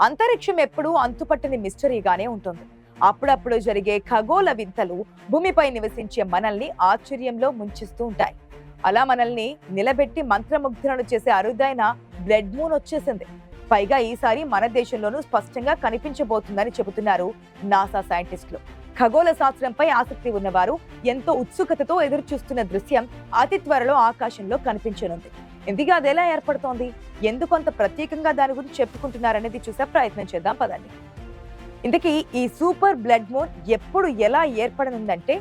అంతరిక్షం ఎప్పుడూ అంతుపట్టని మిస్టరీగానే ఉంటుంది. అప్పుడప్పుడు జరిగే ఖగోళ వింతలు భూమిపై నివసించే మనల్ని ఆశ్చర్యంలో ముంచిస్తూ ఉంటాయి. అలా మనల్ని నిలబెట్టి మంత్రముగ్ధులను చేసే అరుదైన బ్లడ్ మూన్ వచ్చేసింది. పైగా ఈసారి మన దేశంలోనూ స్పష్టంగా కనిపించబోతుందని చెబుతున్నారు నాసా సైంటిస్టులు. ఖగోళ శాస్త్రంపై ఆసక్తి ఉన్నవారు ఎంతో ఉత్సుకతతో ఎదురు చూస్తున్న దృశ్యం అతి త్వరలో ఆకాశంలో కనిపించనుంది. ఇందుకే అది ఎలా ఏర్పడుతోంది, ఎందుకంత ప్రత్యేకంగా దాని గురించి చెప్పుకుంటున్నారనేది చూసే ప్రయత్నం చేద్దాం పదండి. ఇందుకీ ఈ సూపర్ బ్లడ్ మూన్ ఎప్పుడు ఎలా ఏర్పడనుందంటే,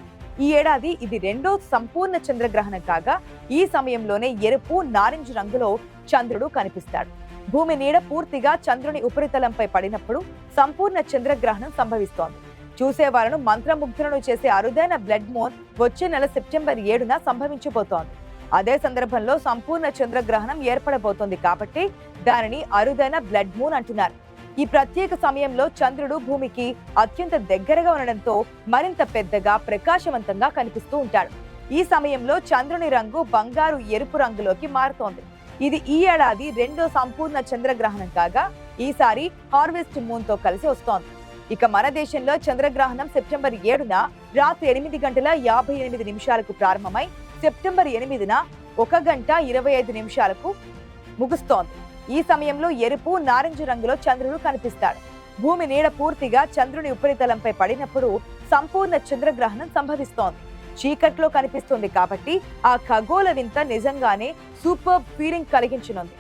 ఈ ఏడాది ఇది రెండో సంపూర్ణ చంద్రగ్రహణం కాగా ఈ సమయంలోనే ఎరుపు నారింజ రంగులో చంద్రుడు కనిపిస్తాడు. భూమి నీడ పూర్తిగా చంద్రుని ఉపరితలంపై పడినప్పుడు సంపూర్ణ చంద్రగ్రహణం సంభవిస్తోంది. చూసేవాళ్ళను మంత్రముగ్ధులను చేసే అరుదైన బ్లడ్ మూన్ వచ్చే నెల సెప్టెంబర్ 7న సంభవించబోతోంది. అదే సందర్భంలో సంపూర్ణ చంద్రగ్రహణం ఏర్పడబోతోంది కాబట్టి దానిని అరుదైన బ్లడ్ మూన్ అంటున్నారు. ఈ ప్రత్యేక సమయంలో చంద్రుడు భూమికి అత్యంత దగ్గరగా ఉండడంతో మరింత పెద్దగా ప్రకాశవంతంగా కనిపిస్తూ ఉంటాడు. ఈ సమయంలో చంద్రుని రంగు బంగారు ఎరుపు రంగులోకి మారుతోంది. ఇది ఈ ఏడాది రెండో సంపూర్ణ చంద్రగ్రహణం కాగా ఈసారి హార్వెస్ట్ మూన్ తో కలిసి వస్తోంది. ఇక మన దేశంలో చంద్రగ్రహణం సెప్టెంబర్ 7న రాత్రి 8:58 ప్రారంభమై సెప్టెంబర్ 8న 1:25 ముగుస్తోంది. ఈ సమయంలో ఎరుపు నారింజ రంగులో చంద్రుడు కనిపిస్తాడు. భూమి నీడ పూర్తిగా చంద్రుని ఉపరితలంపై పడినప్పుడు సంపూర్ణ చంద్రగ్రహణం సంభవిస్తోంది. చీకట్లో కనిపిస్తుంది కాబట్టి ఆ ఖగోళ వింత నిజంగానే సూపర్ ఫీలింగ్ కలిగించనుంది.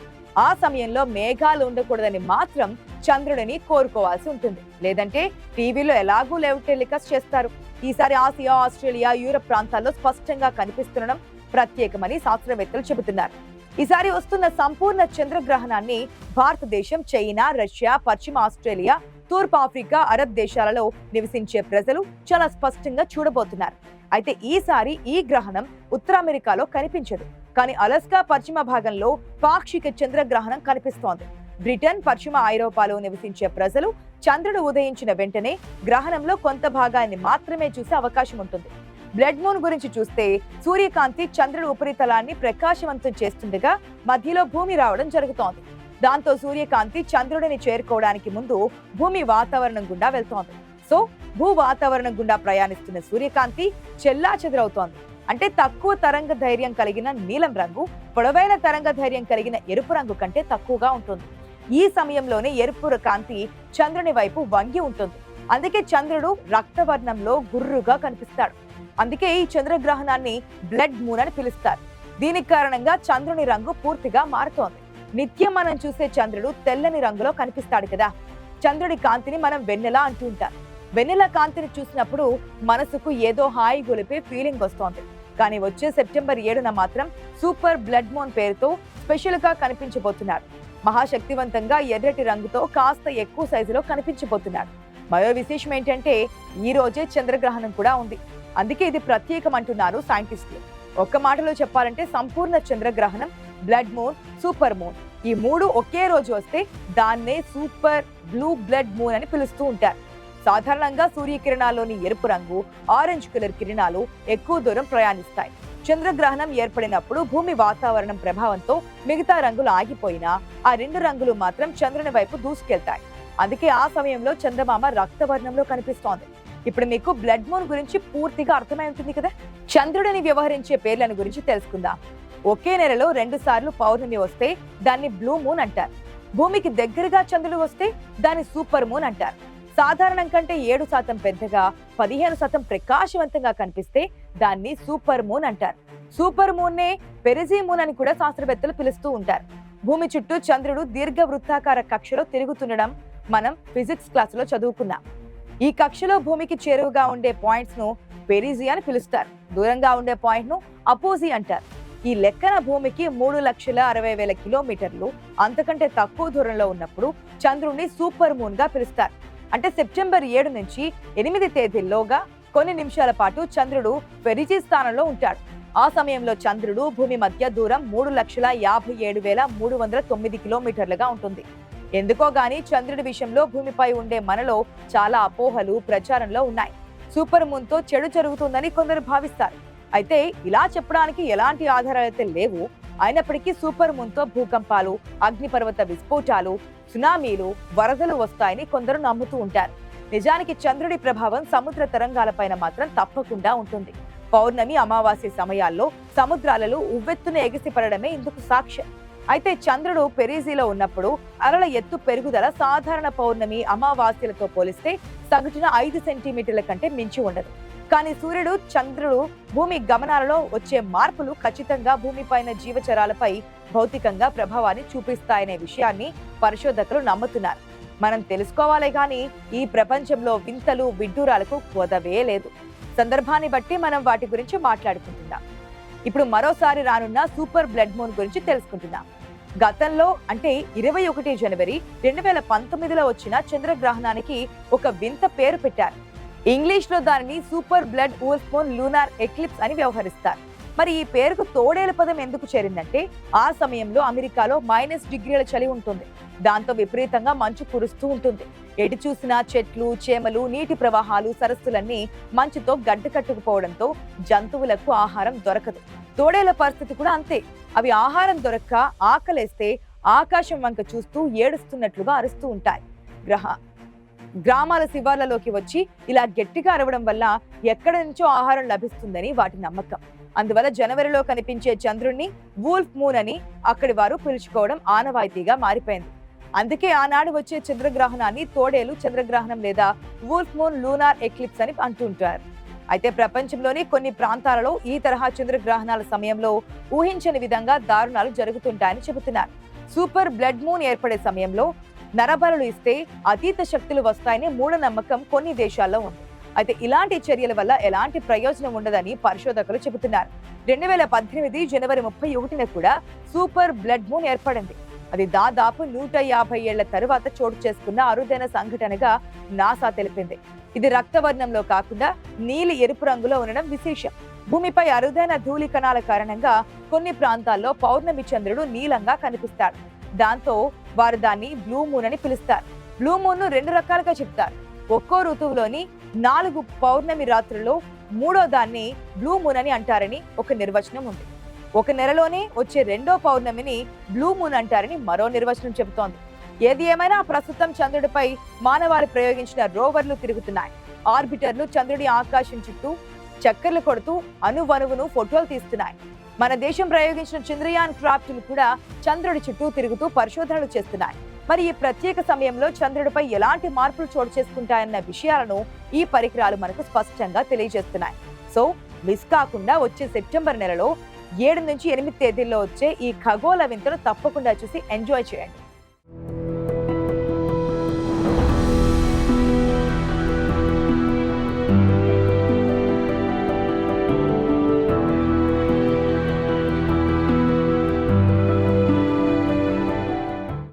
ఆ సమయంలో మేఘాలు ఉండకూడదని మాత్రం చంద్రుడిని కోరుకోవాల్సి ఉంటుంది. లేదంటే టీవీలో ఎలాగూ లైవ్ టెలికాస్ట్ చేస్తారు. ఈసారి ఆసియా, ఆస్ట్రేలియా, యూరప్ ప్రాంతాల్లో స్పష్టంగా కనిపిస్తుండడం ప్రత్యేకమని శాస్త్రవేత్తలు చెబుతున్నారు. ఈసారి వస్తున్న సంపూర్ణ చంద్రగ్రహణాన్ని భారతదేశం, చైనా, రష్యా, పశ్చిమ ఆస్ట్రేలియా, తూర్పు ఆఫ్రికా, అరబ్ దేశాలలో నివసించే ప్రజలు చాలా స్పష్టంగా చూడబోతున్నారు. అయితే ఈసారి ఈ గ్రహణం ఉత్తర అమెరికాలో కనిపించదు, కానీ అలస్కా పశ్చిమ భాగంలో పాక్షిక చంద్రగ్రహణం కనిపిస్తోంది. బ్రిటన్, పశ్చిమ ఐరోపాలో నివసించే ప్రజలు చంద్రుడు ఉదయించిన వెంటనే గ్రహణంలో కొంత భాగాన్ని మాత్రమే చూసే అవకాశం ఉంటుంది. బ్లడ్ మూన్ గురించి చూస్తే సూర్యకాంతి చంద్రుడి ఉపరితలాన్ని ప్రకాశవంతం చేస్తుండగా మధ్యలో భూమి రావడం జరుగుతోంది. దాంతో సూర్యకాంతి చంద్రుడిని చేరుకోవడానికి ముందు భూమి వాతావరణం గుండా వెళ్తోంది. సో భూ వాతావరణం గుండా ప్రయాణిస్తున్న సూర్యకాంతి చెల్లాచెదురవుతోంది. అంటే తక్కువ తరంగ ధైర్యం కలిగిన నీలం రంగు పొడవైన తరంగ ధైర్యం కలిగిన ఎరుపు రంగు కంటే తక్కువగా ఉంటుంది. ఈ సమయంలోనే ఎరుపు కాంతి చంద్రుని వైపు వంగి ఉంటుంది. అందుకే చంద్రుడు రక్తవర్ణంలో గుర్రుగా కనిపిస్తాడు. అందుకే ఈ చంద్రగ్రహణాన్ని బ్లడ్ మూన్ అని పిలుస్తారు. దీనికి కారణంగా చంద్రుని రంగు పూర్తిగా మారుతోంది. నిత్యం మనం చూసే చంద్రుడు తెల్లని రంగులో కనిపిస్తాడు కదా. చంద్రుడి కాంతిని మనం వెన్నెల అంటూ ఉంటాం. వెన్నెల కాంతిని చూసినప్పుడు మనసుకు ఏదో హాయి గొలిపే ఫీలింగ్ వస్తోంది. కానీ వచ్చే సెప్టెంబర్ 7న మాత్రం సూపర్ బ్లడ్ మూన్ పేరుతో స్పెషల్ గా కనిపించబోతున్నాడు. మహాశక్తివంతంగా ఎర్రటి రంగుతో కాస్త ఎక్కువ సైజులో కనిపించబోతున్నాడు. మరో విశేషం ఏంటంటే ఈ రోజే చంద్రగ్రహణం కూడా ఉంది. అందుకే ఇది ప్రత్యేకం అంటున్నారు సైంటిస్టులు. ఒక్క మాటలో చెప్పాలంటే సంపూర్ణ చంద్రగ్రహణం, బ్లడ్ మూన్, సూపర్ మూన్ ఈ మూడు ఒకే రోజు వస్తే దాన్నే సూపర్ బ్లూ బ్లడ్ మూన్ అని పిలుస్తూ ఉంటారు. సాధారణంగా సూర్యకిరణాల్లోని ఎరుపు రంగు, ఆరెంజ్ కలర్ కిరణాలు ఎక్కువ దూరం ప్రయాణిస్తాయి. చంద్రగ్రహణం ఏర్పడినప్పుడు భూమి వాతావరణం ప్రభావంతో మిగతా రంగులు ఆగిపోయినా ఆ రెండు రంగులు మాత్రం చంద్రుని వైపు దూసుకెళ్తాయి. అందుకే ఆ సమయంలో చంద్రమామ రక్తవర్ణంలో కనిపిస్తోంది. ఇప్పుడు మీకు బ్లడ్ మూన్ గురించి పూర్తిగా అర్థమై ఉంటుంది కదా. చంద్రుడిని వ్యవహరించే పేర్లను గురించి తెలుసుకుందాం. ఒకే నెలలో 2 సార్లు పౌర్ణమి వస్తే దాన్ని బ్లూ మూన్ అంటారు. భూమికి దగ్గరగా చంద్రుడు వస్తే దాన్ని సూపర్ మూన్ అంటారు. సాధారణం కంటే 7% పెద్దగా 15% ప్రకాశవంతంగా కనిపిస్తే దాన్ని సూపర్ మూన్ అంటారు. సూపర్ మూన్ నే పెరిజీ మూన్ అని కూడా శాస్త్రవేత్తలు పిలుస్తూ ఉంటారు. భూమి చుట్టూ చంద్రుడు దీర్ఘ వృత్తాకార కక్షలో తిరుగుతుండడం మనం ఫిజిక్స్ క్లాసులో చదువుకున్నాం. ఈ కక్షలో భూమికి చేరువగా ఉండే పాయింట్స్ ను పెరిజీ అని పిలుస్తారు. దూరంగా ఉండే పాయింట్ ను అపోజీ అంటారు. ఈ లెక్కన భూమికి 3,60,000 కిలోమీటర్లు అంతకంటే తక్కువ దూరంలో ఉన్నప్పుడు చంద్రుడిని సూపర్ మూన్ గా పిలుస్తారు. అంటే సెప్టెంబర్ 7 నుంచి 8 తేదీల్లోగా కొన్ని నిమిషాల పాటు చంద్రుడు పెరిజీ స్థానంలో ఉంటాడు. ఆ సమయంలో చంద్రుడు భూమి మధ్య దూరం 3,57,309 కిలోమీటర్లుగా ఉంటుంది. ఎందుకో గానీ చంద్రుడి విషయంలో భూమిపై ఉండే మనలో చాలా అపోహలు ప్రచారంలో ఉన్నాయి. సూపర్ మూన్ తో చెడు జరుగుతుందని కొందరు భావిస్తారు. అయితే ఇలా చెప్పడానికి ఎలాంటి ఆధారాలైతే లేవు. అయినప్పటికీ సూపర్ మూన్ తో భూకంపాలు, అగ్నిపర్వత విస్ఫోటాలు, సునామీలు, వరదలు వస్తాయని కొందరు నమ్ముతూ ఉంటారు. నిజానికి చంద్రుడి ప్రభావం సముద్ర తరంగాలపైన మాత్రం తప్పకుండా ఉంటుంది. పౌర్ణమి, అమావాస్య సమయాల్లో సముద్రాలలో ఉవ్వెత్తున ఎగిసిపడడమే ఇందుకు సాక్ష్యం. అయితే చంద్రుడు పెరీజీలో ఉన్నప్పుడు అలల ఎత్తు పెరుగుదల సాధారణ పౌర్ణమి, అమావాస్యలతో పోలిస్తే సగటున 5 సెంటీమీటర్ల కంటే మించి ఉండదు. కానీ సూర్యుడు, చంద్రుడు, భూమి గమనాలలో వచ్చే మార్పులు ఖచ్చితంగా భూమిపైన జీవచరాలపై భౌతికంగా ప్రభావాన్ని చూపిస్తాయనే విషయాన్ని పరిశోధకులు నమ్ముతున్నారు. మనం తెలుసుకోవాలే గాని ఈ ప్రపంచంలో వింతలు, విడ్డూరాలకు కొదవే లేదు. సందర్భాన్ని బట్టి మనం వాటి గురించి మాట్లాడుకుంటున్నాం. ఇప్పుడు మరోసారి రానున్న సూపర్ బ్లడ్ మూన్ గురించి తెలుసుకుంటున్నాం. గతంలో అంటే 21 జనవరి 2019లో వచ్చిన చంద్రగ్రహణానికి ఒక వింత పేరు పెట్టారు. ఇంగ్లీష్ లో దానిని super blood wolf moon lunar eclipse అని వ్యవహరిస్తారు. మరి ఈ పేరుకు తోడేలు పదం ఎందుకు చేరిందంటే ఆ సమయంలో అమెరికాలో -డిగ్రీల చలి ఉంటుంది. దాంతో విపరీతంగా మంచు కురుస్తూ ఉంటుంది. ఎటు చూసినా చెట్లు, చేమలు, నీటి ప్రవాహాలు, సరస్సులన్నీ మంచుతో గడ్డకట్టుకుపోవడంతో జంతువులకు ఆహారం దొరకదు. తోడేళ్ల పరిస్థితి కూడా అంతే. అవి ఆహారం దొరక్క ఆకలేస్తే ఆకాశం వంక చూస్తూ ఏడుస్తున్నట్లుగా అరుస్తూ ఉంటాయి. గ్రామాల శివార్లలోకి వచ్చి ఇలా గట్టిగా అరవడం వల్ల ఎక్కడి నుంచో ఆహారం లభిస్తుందని వాటి నమ్మకం. అందువల్ల జనవరిలో కనిపించే చంద్రుణ్ణి వూల్ఫ్ మూన్ అని అక్కడి వారు పిలుచుకోవడం ఆనవాయితీగా మారిపోయింది. అందుకే ఆనాడు వచ్చే చంద్రగ్రహణాన్ని తోడేలు చంద్రగ్రహణం లేదా వూల్ఫ్ మూన్ లూనార్ ఎక్లిప్స్ అని అంటుంటారు. అయితే ప్రపంచంలోని కొన్ని ప్రాంతాలలో ఈ తరహా చంద్రగ్రహణాల సమయంలో ఊహించని విధంగా దారుణాలు జరుగుతుంటాయని చెబుతున్నారు. సూపర్ బ్లడ్ మూన్ ఏర్పడే సమయంలో నరబలులు ఇస్తే అతీత శక్తులు వస్తాయని మూఢనమ్మకం కొన్ని దేశాల్లో ఉంది. అయితే ఇలాంటి చర్యల వల్ల ఎలాంటి ప్రయోజనం ఉండదని పరిశోధకులు చెబుతున్నారు. 2018 జనవరి 31న కూడా సూపర్ బ్లడ్ మూన్ ఏర్పడింది. అది దాదాపు 150 ఏళ్ల తరువాత చోటు చేసుకున్న అరుదైన సంఘటనగా నాసా తెలిపింది. ఇది రక్తవర్ణంలో కాకుండా నీలి ఎరుపు రంగులో ఉండడం విశేషం. భూమిపై అరుదైన ధూళి కణాల కారణంగా కొన్ని ప్రాంతాల్లో పౌర్ణమి చంద్రుడు నీలంగా కనిపిస్తాడు. దాంతో వారు దాన్ని బ్లూ మూన్ అని పిలుస్తారు. బ్లూ మూన్ ను 2 రకాలుగా చెప్తారు. ఒక్కో ఋతువులోని 4 పౌర్ణమి రాత్రుల్లో మూడో దాన్ని బ్లూ మూన్ అని అంటారని ఒక నిర్వచనం ఉంది. ఒక నెలలోనే వచ్చే రెండో పౌర్ణమిని బ్లూ మూన్ అంటారని మరో నిర్వచనం చెబుతోంది. ఏది ఏమైనా ప్రస్తుతం చంద్రుడిపై మానవాళి ప్రయోగించిన రోవర్లు తిరుగుతున్నాయి. ఆర్బిటర్లు చంద్రుడి ఆకాశం చుట్టూ చక్కర్లు కొడుతూ అణువణువును ఫోటోలు తీస్తున్నాయి. మన దేశం ప్రయోగించిన చంద్రయాన్ క్రాఫ్ట్లు కూడా చంద్రుడి చుట్టూ తిరుగుతూ పరిశోధనలు చేస్తున్నాయి. మరి ఈ ప్రత్యేక సమయంలో చంద్రుడిపై ఎలాంటి మార్పులు చోటు చేసుకుంటాయన్న విషయాలను ఈ పరికరాలు మనకు స్పష్టంగా తెలియజేస్తున్నాయి. సో మిస్ కాకుండా వచ్చే సెప్టెంబర్ నెలలో 7 నుంచి 8 తేదీల్లో వచ్చే ఈ ఖగోళ వింతను తప్పకుండా చూసి ఎంజాయ్ చేయండి.